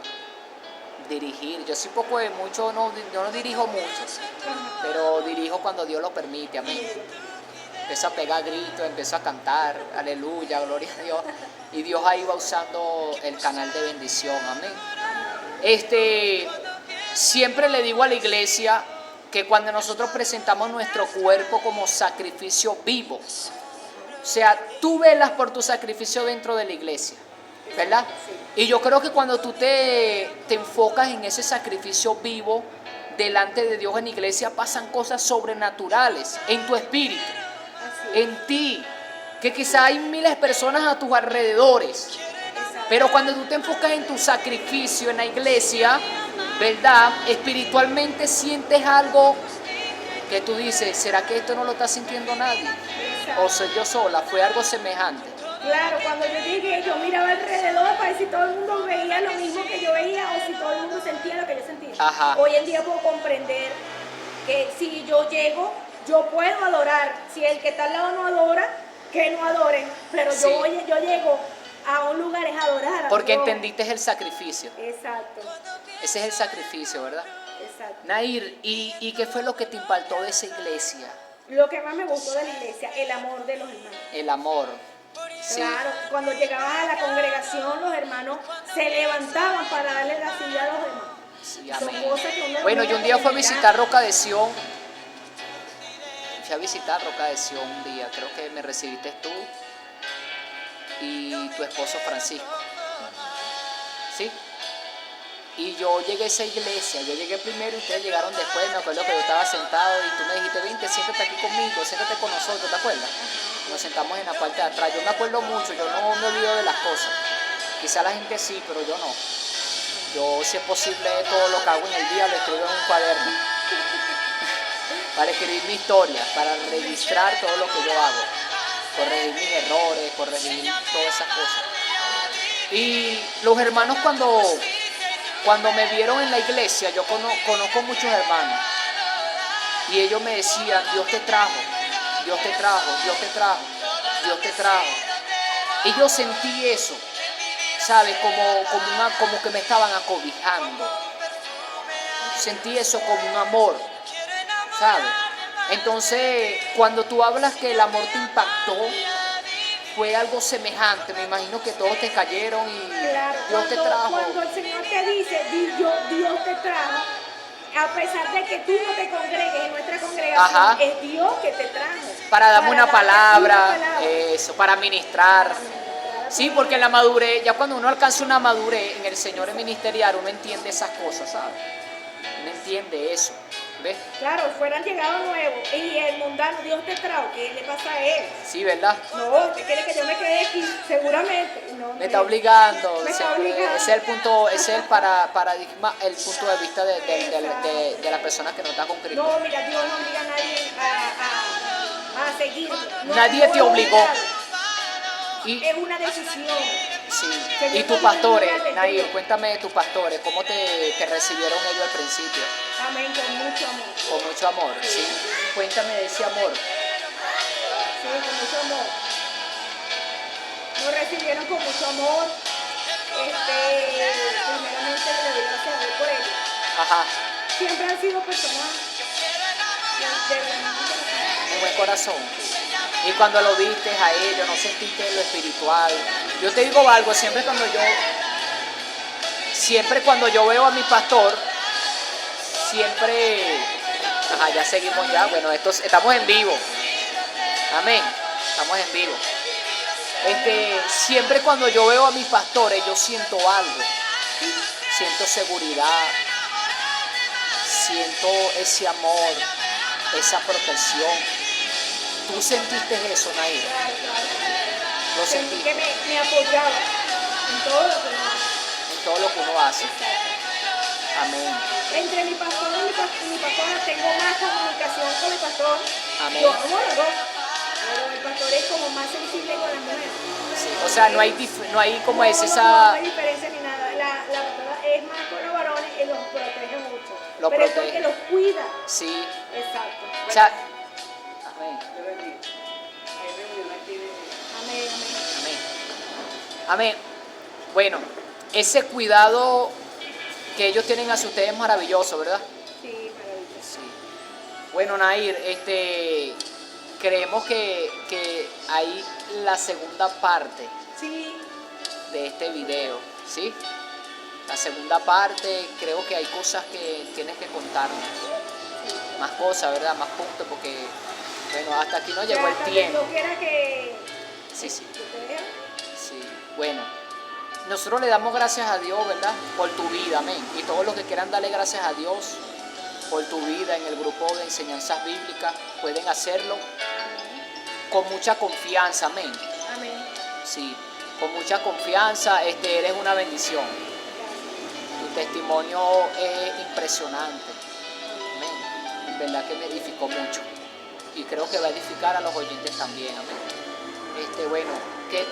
dirigir, yo soy poco de mucho, yo no dirijo mucho, pero dirijo cuando Dios lo permite, amén. Empiezo a pegar gritos, empiezo a cantar, aleluya, gloria a Dios. Y Dios ahí va usando el canal de bendición, amén. Siempre le digo a la iglesia que cuando nosotros presentamos nuestro cuerpo como sacrificio vivo, o sea, tú velas por tu sacrificio dentro de la iglesia, ¿verdad? Y yo creo que cuando tú te enfocas en ese sacrificio vivo delante de Dios en la iglesia, pasan cosas sobrenaturales en tu espíritu, Así es. en ti, que quizá hay miles de personas a tus alrededores. Exacto. Pero cuando tú te enfocas en tu sacrificio en la iglesia, ¿verdad? Espiritualmente sientes algo que tú dices, ¿será que esto no lo está sintiendo nadie? Exacto. O soy yo sola, fue algo semejante. Claro, cuando yo llegué, yo miraba alrededor para ver si todo el mundo veía lo mismo que yo veía o si todo el mundo sentía lo que yo sentía. Ajá. Hoy en día puedo comprender que si yo llego, yo puedo adorar. Si el que está al lado no adora, que no adoren. Pero Sí. yo llego a un lugar es adorar a Porque Dios. entendiste el sacrificio. Exacto, Ese es el sacrificio, ¿verdad? exacto. Nair, ¿y qué fue lo que te impactó de esa iglesia? Lo que más me gustó de la iglesia, el amor de los hermanos. El amor. Sí. Claro, cuando llegaban a la congregación, los hermanos se levantaban para darle la silla a los demás. Sí, Son amén. cosas que uno Bueno, mira yo un día como fui a visitar Roca de Sion. Fui a visitar Roca de Sion un día, creo que me recibiste tú. y tu esposo Francisco. ¿Sí? Y yo llegué a esa iglesia, yo llegué primero y ustedes llegaron después. Me acuerdo que yo estaba sentado y tú me dijiste, vente, siéntate aquí conmigo, siéntate con nosotros, ¿te acuerdas? Nos sentamos en la parte de atrás. Yo me acuerdo mucho, yo no me olvido de las cosas. Quizá la gente sí, pero yo no. Yo, si es posible, todo lo que hago en el día lo escribo en un cuaderno. Para escribir mi historia, para registrar todo lo que yo hago. Corregir mis errores, corregir todas esas cosas. Y los hermanos cuando me vieron en la iglesia, yo conozco muchos hermanos. Y ellos me decían, Dios te trajo, Dios te trajo, Dios te trajo, Dios te trajo. Y yo sentí eso, ¿sabes? Como que me estaban acobijando. Sentí eso como un amor, ¿sabes? Entonces, cuando tú hablas que el amor te impactó, fue algo semejante. Me imagino que todos te cayeron y Claro, Dios te trajo. cuando el Señor te dice, Dios te trajo, a pesar de que tú no te congregues en nuestra congregación, Ajá. es Dios que te trajo. Para darme una darte palabra, una palabra. eso, para ministrar. Sí, porque en la madurez, ya cuando uno alcanza una madurez en el Señor ministerial, uno entiende esas cosas, ¿sabes? Uno entiende eso, ¿ves? Claro, fueran llegados nuevos y el mundano, Dios te trajo, ¿qué le pasa a él? Sí, ¿verdad? No, usted quiere que yo me quede aquí, seguramente. No, Me está obligando, Me está siempre, obligando. ese es el punto, ese es el paradigma, el punto de vista de la persona que no está con Cristo. No, mira, Dios no obliga a nadie a seguir. No, Nadie te no es obligó. obligado. Y, Es una decisión. sí. Y tus pastores, Nair, cuéntame de tus pastores, ¿cómo te recibieron ellos al principio? Amén, con mucho amor. Con mucho amor, ¿sí? Cuéntame de ese amor. Sí, con mucho amor. Nos recibieron con mucho amor. Primeramente le doy gracias a Dios por ellos. Ajá, Siempre han sido personas de verdad. un buen corazón. Y cuando lo viste a ellos, no sentiste lo espiritual. Yo te digo algo, siempre cuando yo veo a mi pastor, siempre, ajá, ya seguimos ya, bueno, estamos en vivo. Amén, estamos en vivo. Siempre cuando yo veo a mis pastores, yo siento algo. Siento seguridad, siento ese amor, esa protección. ¿Tú sentiste eso, Nair? Claro, claro. Lo Sentí sentiste que me apoyaba en todo lo que uno hace. en todo lo que uno hace. Amén. Entre mi pastor y mi pastora tengo más comunicación con mi pastor. Amén. Yo amo a los dos, pero el pastor es como más sensible con las mujeres. Sí, o sea, no hay como es No esa... hay diferencia ni nada. La pastora es más con los varones y los protege mucho. Los pero protege. es porque los cuida. Sí, Exacto. o sea... Amén, Amén, amén. amén. Amén. Bueno, ese cuidado que ellos tienen hacia ustedes es maravilloso, ¿verdad? Sí, maravilloso. Sí. Bueno, Nair, creemos que hay la segunda parte Sí, de este video, ¿sí? La segunda parte, creo que hay cosas que tienes que contarnos. Más cosas, ¿verdad? Más puntos, porque, bueno, hasta aquí no llegó el tiempo. Yo quiera que Sí, sí, ustedes sí. Bueno, nosotros le damos gracias a Dios, ¿verdad? Por tu vida, amén. Y todos los que quieran darle gracias a Dios por tu vida en el grupo de enseñanzas bíblicas, pueden hacerlo con mucha confianza, amén. amén. Sí, con mucha confianza, eres una bendición. Tu testimonio es impresionante. Amén. En verdad que me edificó mucho. Y creo que va a edificar a los oyentes también. Amén. Bueno, ¿qué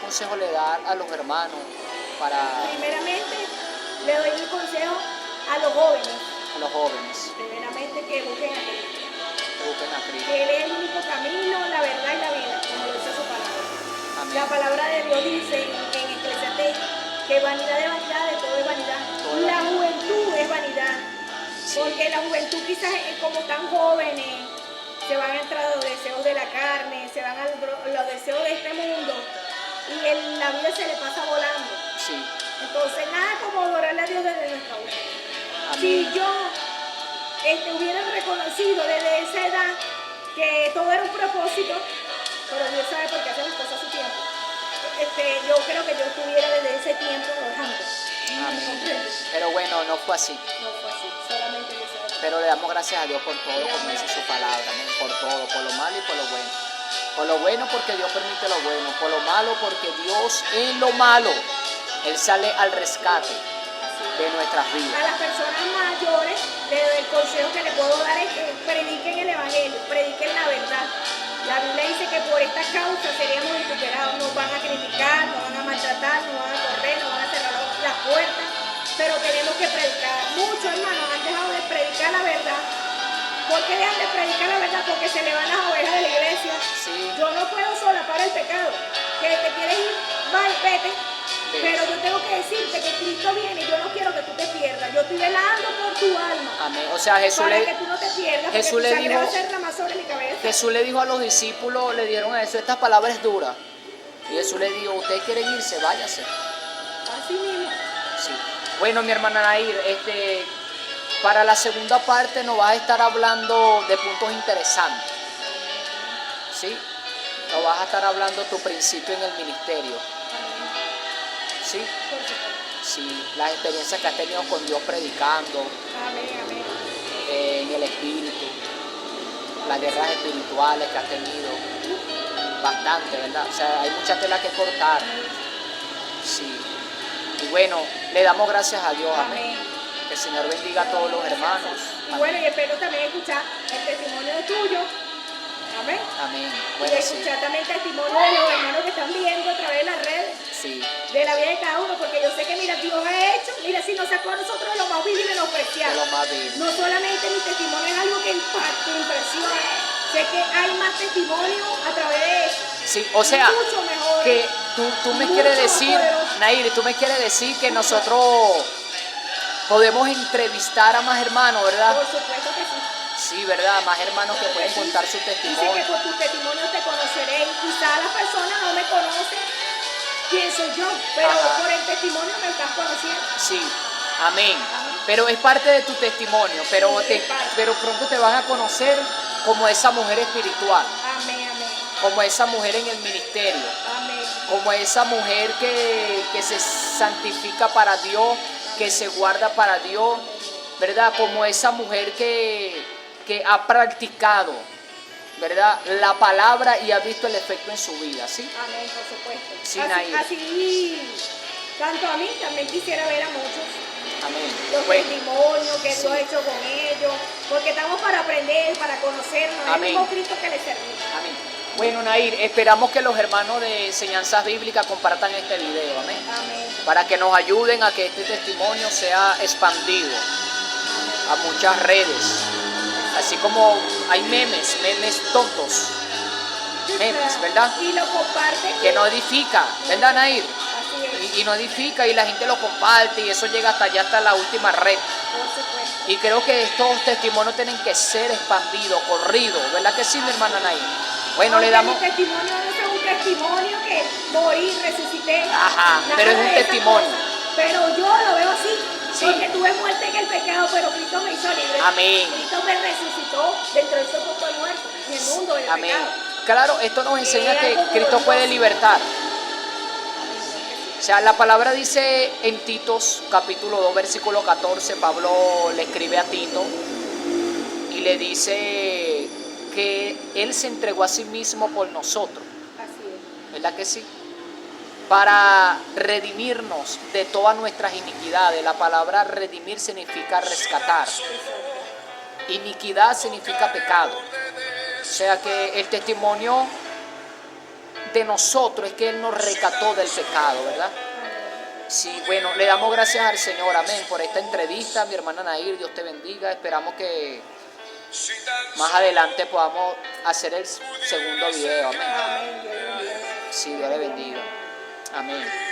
consejo le das a los hermanos para Primeramente, le doy un consejo a los jóvenes. a los jóvenes Primeramente, que busquen a Cristo. que busquen a Cristo? Que Él es el único camino, la verdad y la vida, como lo dice su palabra. Amén. La palabra de Dios dice en Eclesiastés que vanidad de vanidades, todo es vanidad. Todo es La vanidad. juventud es vanidad. Sí. Porque la juventud quizás como tan jóvenes se van a entrar a los deseos de la carne, se van a los deseos de este mundo y la vida se le pasa volando. Sí. Entonces nada como adorarle a Dios desde nuestra vida. Amén. Si yo hubiera reconocido desde esa edad que todo era un propósito, pero Dios sabe por qué hace las cosas a su tiempo. Yo creo que yo estuviera desde ese tiempo orando. Amén. Pero bueno, no fue así. No fue así, solamente Dios sabe. Pero le damos gracias a Dios por todo, como dice su palabra, amén. Por todo, por lo malo y por lo bueno. Por lo bueno porque Dios permite lo bueno, por lo malo porque Dios en lo malo, Él sale al rescate de nuestras A vidas. las personas mayores, el consejo que le puedo dar es que prediquen el evangelio, prediquen la verdad. La Biblia dice que por esta causa seríamos vituperados, nos van a criticar, nos van a maltratar, nos van a correr, nos van a cerrar las puertas, pero tenemos que predicar. Muchos hermanos han dejado de predicar la verdad. ¿Por qué dejan de predicar la verdad? Porque se le van las ovejas de la iglesia. Sí. Yo no puedo solapar el pecado. Que te quieres ir, vete. Pero yo tengo que decirte que Cristo viene y yo no quiero que tú te pierdas. Yo estoy velando por tu alma. Amén. O sea, Para que tú no te pierdas, Jesús porque le tu sangre dijo- va a ser derramada sobre mi cabeza. Jesús le dijo a los discípulos, le dieron a eso, esta palabra es dura. Y Jesús le dijo, ustedes quieren irse, váyase. Así mismo. Sí. Bueno, mi hermana Nair, para la segunda parte nos vas a estar hablando de puntos interesantes. ¿Sí? Nos vas a estar hablando tu principio en el ministerio. ¿Sí? Por supuesto. Sí, las experiencias que has tenido con Dios predicando, Amén, amén. en el espíritu, las guerras espirituales que has tenido. Bastante, ¿verdad? O sea, hay mucha tela que cortar. Sí. Y bueno, le damos gracias a Dios, amén. Que el Señor bendiga a todos los hermanos. Y bueno, y espero también escuchar el testimonio tuyo. Amén. Amén. Y Bueno, sí. escuchar también el testimonio de los hermanos que están viendo a través de las redes, Sí. de la vida de cada uno, porque yo sé que, mira, Dios ha hecho, mira, si nos sacó a nosotros de lo más vil y de lo De preciado. lo más vil. No solamente mi testimonio es algo que impacta, impresiona, sé que hay más testimonio a través de eso. Sí, o sea, Mucho mejor. que tú me Mucho quieres más decir, poderoso. Nair, tú me quieres decir que nosotros podemos entrevistar a más hermanos, ¿verdad? Por supuesto que sí. Sí, ¿verdad? Más hermanos que pueden contar su Dice que testimonio. por tus testimonios te conoceré. Y quizás las personas no me conocen quién soy yo, pero Ajá. por el testimonio me estás conociendo. Sí, amén. Pero es parte de tu testimonio, pero, Sí, es parte. pero pronto te van a conocer como esa mujer espiritual, Amén, amén, como esa mujer en el ministerio, amén. como esa mujer que se santifica para Dios, que se guarda para Dios, ¿verdad? Como esa mujer que ha practicado, ¿verdad? La palabra y ha visto el efecto en su vida, ¿sí? Amén, por supuesto. Sí, así, Nair. así, tanto a mí también quisiera ver a muchos Amén. los Bueno, testimonios que sí. Dios ha hecho con ellos, porque estamos para aprender, para conocernos, es el Amén. mismo Cristo que le servimos. amén. Bueno, Nair, esperamos que los hermanos de enseñanzas bíblicas compartan este video, amén. Amén. Para que nos ayuden a que este testimonio sea expandido a muchas redes. Así como hay memes tontos, memes, ¿verdad? Y lo comparte. Que no edifica, ¿verdad, Nair? Así es, Y no edifica y la gente lo comparte y eso llega hasta allá, hasta la última red. por supuesto. Y creo que estos testimonios tienen que ser expandidos, corridos, ¿verdad que sí, mi hermana Nair? Bueno, le Aunque damos... mi testimonio no es un testimonio que morí, resucité. Ajá, nada pero es un de esas testimonio. cosas. Pero yo lo veo así. Sí. Porque tuve muerte en el pecado, pero Cristo me hizo libre. Amén. Cristo me resucitó dentro de ese poco de muertos en el mundo del Amén. pecado. Claro, esto nos enseña que Cristo puede libertar. O sea, la palabra dice en Titos capítulo 2 versículo 14, Pablo le escribe a Tito y le dice que Él se entregó a sí mismo por nosotros, Así es. ¿verdad que sí? Para redimirnos de todas nuestras iniquidades. La palabra redimir significa rescatar. Iniquidad significa pecado. O sea que el testimonio de nosotros es que Él nos rescató del pecado, ¿verdad? Sí, bueno, le damos gracias al Señor, amén, por esta entrevista, mi hermana Nair, Dios te bendiga. Esperamos que más adelante podamos hacer el segundo video, amén. Amén. Dios le bendiga. Sí, Dios le bendiga. Amén.